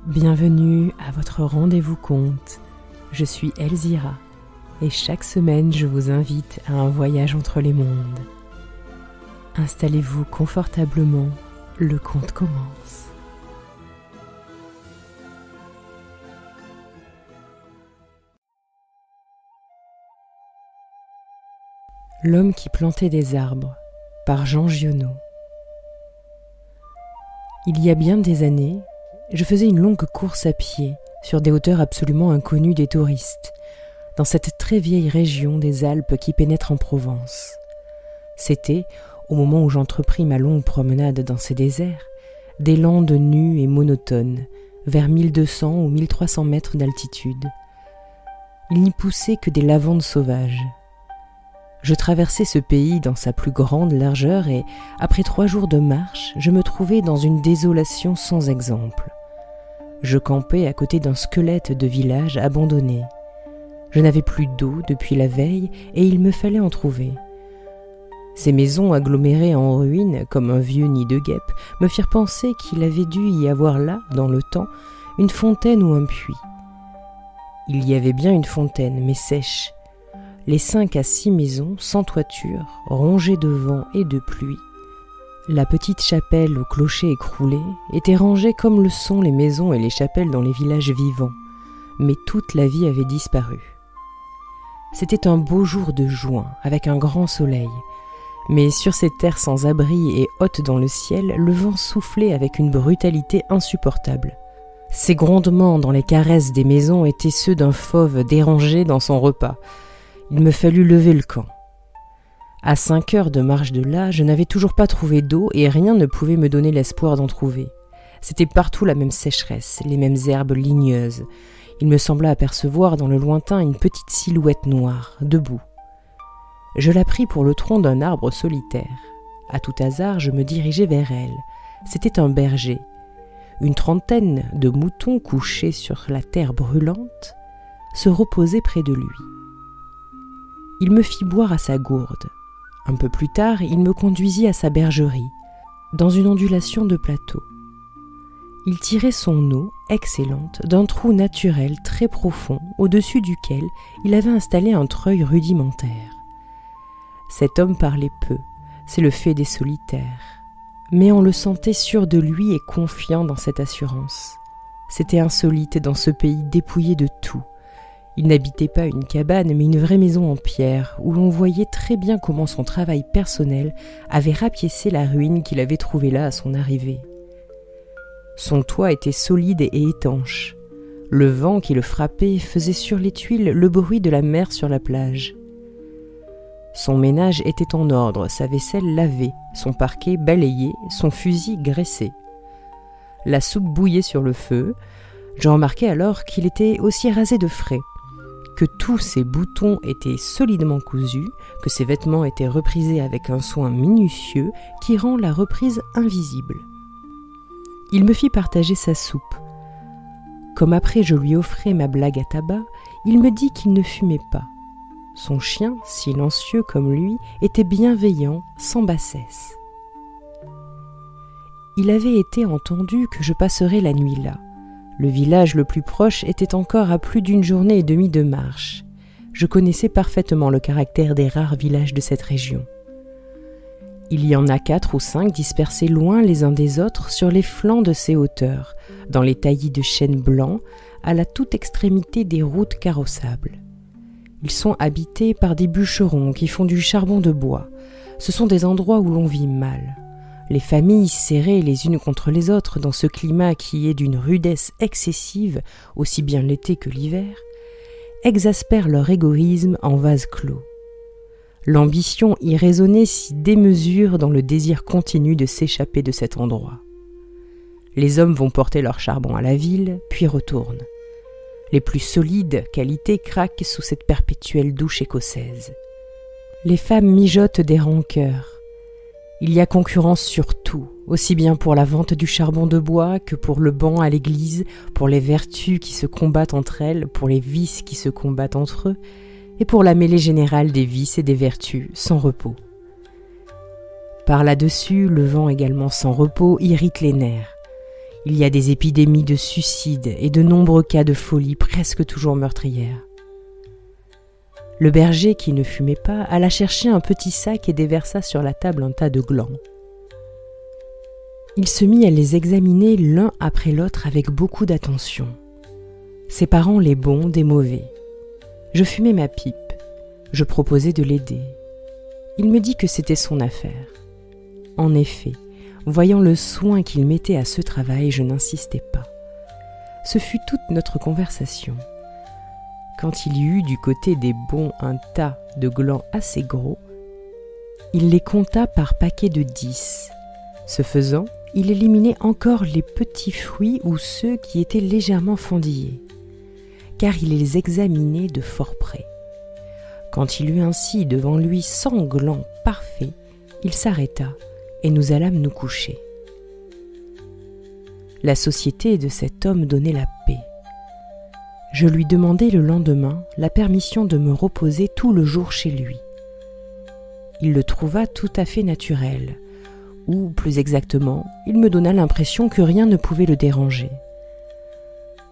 Bienvenue à votre rendez-vous conte. Je suis Elzira et chaque semaine je vous invite à un voyage entre les mondes. Installez-vous confortablement, le conte commence. L'homme qui plantait des arbres, par Jean Giono. Il y a bien des années, je faisais une longue course à pied sur des hauteurs absolument inconnues des touristes, dans cette très vieille région des Alpes qui pénètre en Provence. C'était, au moment où j'entrepris ma longue promenade dans ces déserts, des landes nues et monotones, vers 1200 ou 1300 mètres d'altitude. Il n'y poussait que des lavandes sauvages. Je traversais ce pays dans sa plus grande largeur et, après 3 jours de marche, je me trouvais dans une désolation sans exemple. Je campais à côté d'un squelette de village abandonné. Je n'avais plus d'eau depuis la veille et il me fallait en trouver. Ces maisons agglomérées en ruines, comme un vieux nid de guêpes, me firent penser qu'il avait dû y avoir là, dans le temps, une fontaine ou un puits. Il y avait bien une fontaine, mais sèche. Les 5 à 6 maisons, sans toiture, rongées de vent et de pluie. La petite chapelle au clocher écroulé était rangée comme le sont les maisons et les chapelles dans les villages vivants, mais toute la vie avait disparu. C'était un beau jour de juin, avec un grand soleil, mais sur ces terres sans abri et hautes dans le ciel, le vent soufflait avec une brutalité insupportable. Ces grondements dans les caresses des maisons étaient ceux d'un fauve dérangé dans son repas. Il me fallut lever le camp. À 5 heures de marche de là, je n'avais toujours pas trouvé d'eau et rien ne pouvait me donner l'espoir d'en trouver. C'était partout la même sécheresse, les mêmes herbes ligneuses. Il me sembla apercevoir dans le lointain une petite silhouette noire, debout. Je la pris pour le tronc d'un arbre solitaire. À tout hasard, je me dirigeai vers elle. C'était un berger. Une trentaine de moutons couchés sur la terre brûlante se reposaient près de lui. Il me fit boire à sa gourde. Un peu plus tard, il me conduisit à sa bergerie, dans une ondulation de plateau. Il tirait son eau, excellente, d'un trou naturel très profond, au-dessus duquel il avait installé un treuil rudimentaire. Cet homme parlait peu, c'est le fait des solitaires. Mais on le sentait sûr de lui et confiant dans cette assurance. C'était insolite dans ce pays dépouillé de tout. Il n'habitait pas une cabane, mais une vraie maison en pierre, où l'on voyait très bien comment son travail personnel avait rapiécé la ruine qu'il avait trouvée là à son arrivée. Son toit était solide et étanche. Le vent qui le frappait faisait sur les tuiles le bruit de la mer sur la plage. Son ménage était en ordre, sa vaisselle lavée, son parquet balayé, son fusil graissé. La soupe bouillait sur le feu. Je remarquai alors qu'il était aussi rasé de frais, que tous ses boutons étaient solidement cousus, que ses vêtements étaient reprisés avec un soin minutieux qui rend la reprise invisible. Il me fit partager sa soupe. Comme après je lui offrais ma blague à tabac, il me dit qu'il ne fumait pas. Son chien, silencieux comme lui, était bienveillant, sans bassesse. Il avait été entendu que je passerais la nuit là. Le village le plus proche était encore à plus d'1 journée et demie de marche. Je connaissais parfaitement le caractère des rares villages de cette région. Il y en a 4 ou 5 dispersés loin les uns des autres sur les flancs de ces hauteurs, dans les taillis de chênes blancs, à la toute extrémité des routes carrossables. Ils sont habités par des bûcherons qui font du charbon de bois. Ce sont des endroits où l'on vit mal. Les familles serrées les unes contre les autres dans ce climat qui est d'une rudesse excessive, aussi bien l'été que l'hiver, exaspèrent leur égoïsme en vase clos. L'ambition irraisonnée s'y démesure dans le désir continu de s'échapper de cet endroit. Les hommes vont porter leur charbon à la ville, puis retournent. Les plus solides qualités craquent sous cette perpétuelle douche écossaise. Les femmes mijotent des rancœurs. Il y a concurrence sur tout, aussi bien pour la vente du charbon de bois que pour le banc à l'église, pour les vertus qui se combattent entre elles, pour les vices qui se combattent entre eux, et pour la mêlée générale des vices et des vertus, sans repos. Par là-dessus, le vent également sans repos irrite les nerfs. Il y a des épidémies de suicides et de nombreux cas de folie presque toujours meurtrières. Le berger, qui ne fumait pas, alla chercher un petit sac et déversa sur la table un tas de glands. Il se mit à les examiner l'un après l'autre avec beaucoup d'attention, séparant les bons des mauvais. Je fumais ma pipe. Je proposai de l'aider. Il me dit que c'était son affaire. En effet, voyant le soin qu'il mettait à ce travail, je n'insistais pas. Ce fut toute notre conversation. Quand il y eut du côté des bons un tas de glands assez gros, il les compta par paquets de 10. Ce faisant, il éliminait encore les petits fruits ou ceux qui étaient légèrement fendillés, car il les examinait de fort près. Quand il eut ainsi devant lui 100 glands parfaits, il s'arrêta et nous allâmes nous coucher. La société de cet homme donnait la paix. Je lui demandai le lendemain la permission de me reposer tout le jour chez lui. Il le trouva tout à fait naturel, ou plus exactement, il me donna l'impression que rien ne pouvait le déranger.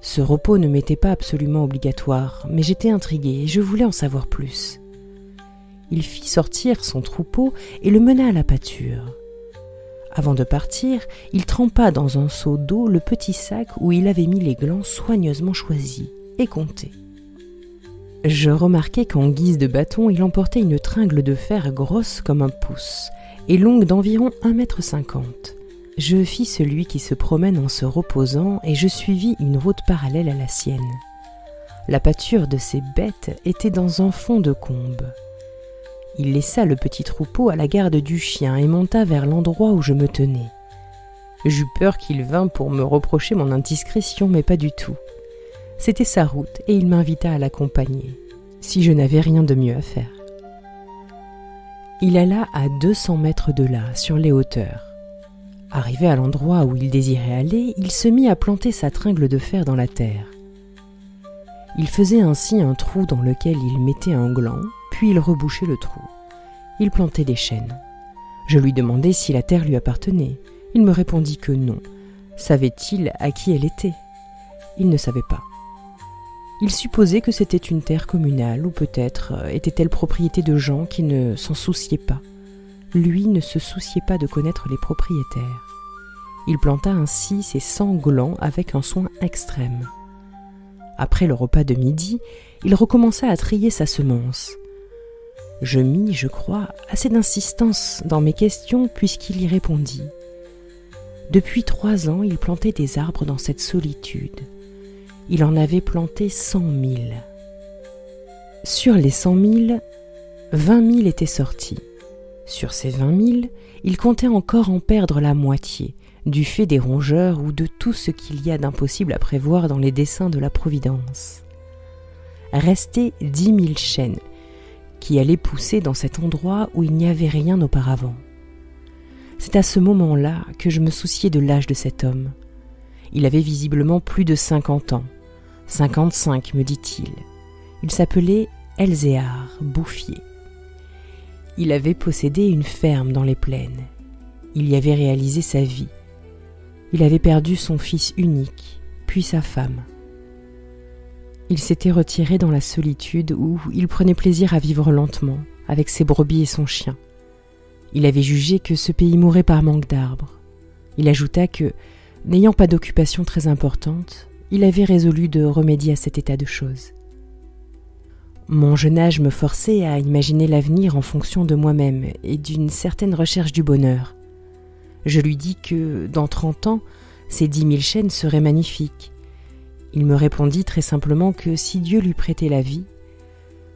Ce repos ne m'était pas absolument obligatoire, mais j'étais intriguée et je voulais en savoir plus. Il fit sortir son troupeau et le mena à la pâture. Avant de partir, il trempa dans un seau d'eau le petit sac où il avait mis les glands soigneusement choisis et comptés. Je remarquai qu'en guise de bâton, il emportait une tringle de fer grosse comme un pouce et longue d'environ 1,50 m. Je fis celui qui se promène en se reposant et je suivis une route parallèle à la sienne. La pâture de ces bêtes était dans un fond de combe. Il laissa le petit troupeau à la garde du chien et monta vers l'endroit où je me tenais. J'eus peur qu'il vînt pour me reprocher mon indiscrétion, mais pas du tout. C'était sa route et il m'invita à l'accompagner, si je n'avais rien de mieux à faire. Il alla à 200 mètres de là, sur les hauteurs. Arrivé à l'endroit où il désirait aller, il se mit à planter sa tringle de fer dans la terre. Il faisait ainsi un trou dans lequel il mettait un gland, puis il rebouchait le trou. Il plantait des chênes. Je lui demandai si la terre lui appartenait. Il me répondit que non. Savait-il à qui elle était ? Il ne savait pas. Il supposait que c'était une terre communale, ou peut-être était-elle propriété de gens qui ne s'en souciaient pas. Lui ne se souciait pas de connaître les propriétaires. Il planta ainsi ses 100 glands avec un soin extrême. Après le repas de midi, il recommença à trier sa semence. Je mis, je crois, assez d'insistance dans mes questions puisqu'il y répondit. Depuis 3 ans, il plantait des arbres dans cette solitude. Il en avait planté 100 000. Sur les 100 000, 20 000 étaient sortis. Sur ces 20 000, il comptait encore en perdre la moitié, du fait des rongeurs ou de tout ce qu'il y a d'impossible à prévoir dans les desseins de la Providence. Restaient 10 000 chênes, qui allaient pousser dans cet endroit où il n'y avait rien auparavant. C'est à ce moment-là que je me souciai de l'âge de cet homme. Il avait visiblement plus de 50 ans. 55, me dit-il. Il s'appelait Elzéar Bouffier. Il avait possédé une ferme dans les plaines. Il y avait réalisé sa vie. Il avait perdu son fils unique, puis sa femme. Il s'était retiré dans la solitude où il prenait plaisir à vivre lentement, avec ses brebis et son chien. Il avait jugé que ce pays mourait par manque d'arbres. Il ajouta que, n'ayant pas d'occupation très importante, il avait résolu de remédier à cet état de choses. Mon jeune âge me forçait à imaginer l'avenir en fonction de moi-même et d'une certaine recherche du bonheur. Je lui dis que, dans 30 ans, ces 10 000 chênes seraient magnifiques. Il me répondit très simplement que si Dieu lui prêtait la vie,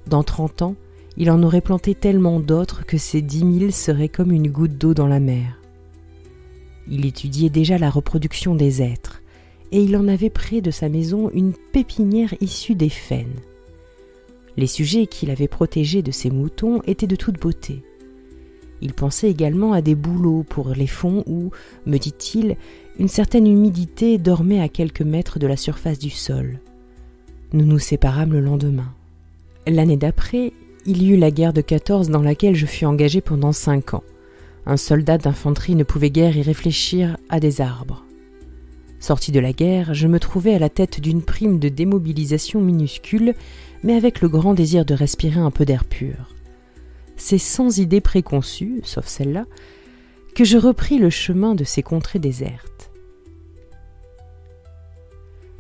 dans 30 ans, il en aurait planté tellement d'autres que ces 10 000 seraient comme une goutte d'eau dans la mer. Il étudiait déjà la reproduction des êtres, et il en avait près de sa maison une pépinière issue des faînes. Les sujets qu'il avait protégés de ses moutons étaient de toute beauté. Il pensait également à des bouleaux pour les fonds où, me dit-il, une certaine humidité dormait à quelques mètres de la surface du sol. Nous nous séparâmes le lendemain. L'année d'après, il y eut la guerre de 14 dans laquelle je fus engagé pendant 5 ans. Un soldat d'infanterie ne pouvait guère y réfléchir à des arbres. Sorti de la guerre, je me trouvais à la tête d'une prime de démobilisation minuscule, mais avec le grand désir de respirer un peu d'air pur. C'est sans idée préconçue, sauf celle-là, que je repris le chemin de ces contrées désertes.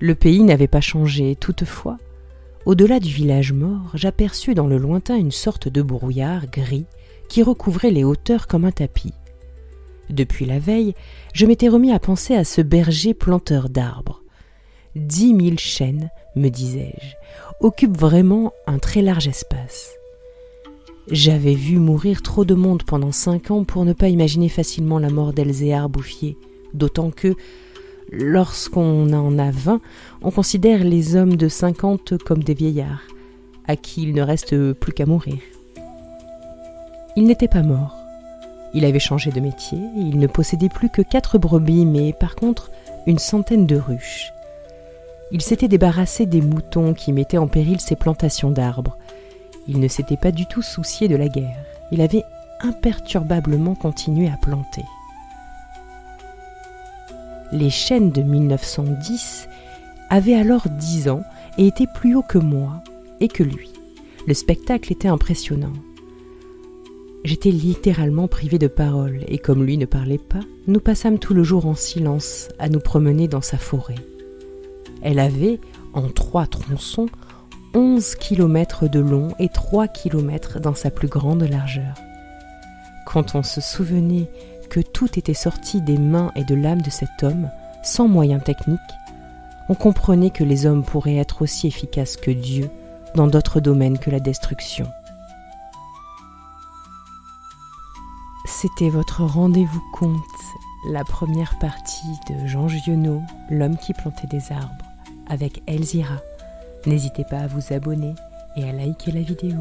Le pays n'avait pas changé, toutefois, au-delà du village mort, j'aperçus dans le lointain une sorte de brouillard gris qui recouvrait les hauteurs comme un tapis. Depuis la veille, je m'étais remis à penser à ce berger planteur d'arbres. 10 000 chênes, me disais-je, occupent vraiment un très large espace. J'avais vu mourir trop de monde pendant 5 ans pour ne pas imaginer facilement la mort d'Elzéar Bouffier, d'autant que, lorsqu'on en a 20, on considère les hommes de 50 comme des vieillards, à qui il ne reste plus qu'à mourir. Il n'était pas mort. Il avait changé de métier, il ne possédait plus que 4 brebis, mais par contre une centaine de ruches. Il s'était débarrassé des moutons qui mettaient en péril ses plantations d'arbres. Il ne s'était pas du tout soucié de la guerre. Il avait imperturbablement continué à planter. Les chênes de 1910 avaient alors 10 ans et étaient plus hauts que moi et que lui. Le spectacle était impressionnant. J'étais littéralement privé de parole, et comme lui ne parlait pas, nous passâmes tout le jour en silence à nous promener dans sa forêt. Elle avait, en 3 tronçons, 11 kilomètres de long et 3 kilomètres dans sa plus grande largeur. Quand on se souvenait que tout était sorti des mains et de l'âme de cet homme, sans moyens techniques, on comprenait que les hommes pourraient être aussi efficaces que Dieu dans d'autres domaines que la destruction. C'était votre rendez-vous conte, la première partie de Jean Giono, L'homme qui plantait des arbres, avec Elzira. N'hésitez pas à vous abonner et à liker la vidéo.